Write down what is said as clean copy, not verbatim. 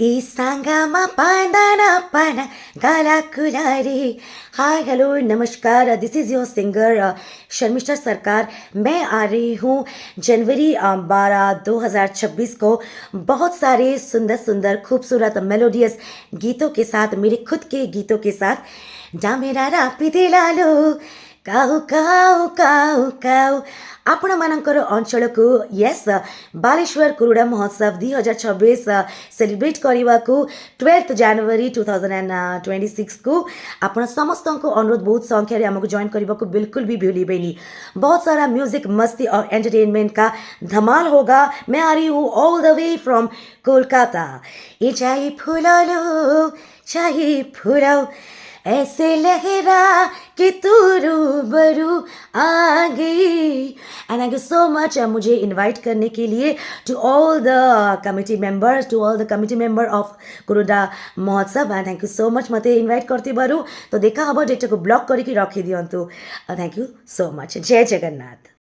ई सांगामा पांदाना पाना गाला कुलारी। हाय हेलो नमस्कार, this is your singer Sharmishtha Sarkar. मैं आ रही हूँ जनवरी 12 2026 को बहुत सारे सुंदर सुंदर खूबसूरत मेलोडियस गीतों के साथ, मेरे खुद के गीतों के साथ। डामेरा रापी दिलालो काउ काउ काउ काउ। ଆପଣମାନଙ୍କର ଅଞ୍ଚଳକୁ ୟେସ୍ ବାଲେଶ୍ୱର କୁରୁଡ଼ା ମହୋତ୍ସବ 2026 ସେଲିବ୍ରେଟ୍ କରିବାକୁ 12 ଜାନୁଆରୀ 2026 ଆପଣ ସମସ୍ତଙ୍କୁ ଅନୁରୋଧ ବହୁତ ସଂଖ୍ୟାରେ ଆମକୁ ଜଏନ୍ କରିବାକୁ बिल्कुल भी भूलिएगा। बहुत सारा म्यूजिक मस्ती और एंटरटेनमेंट का धमाल होगा। मैं आ रही हूँ all the way from Kolkata. ये चाहे फूलो ऐसे लहरा कि तू रूबरू आ गई। And thank you so much मुझे इनवाइट करने के लिए to all the committee member of Kuruda महोत्सव। And thank you so much मते इनवाइट करते बारू तो देखा हम डेटा को ब्लॉक करके रखी दिंतु। Thank you so much. जय जगन्नाथ।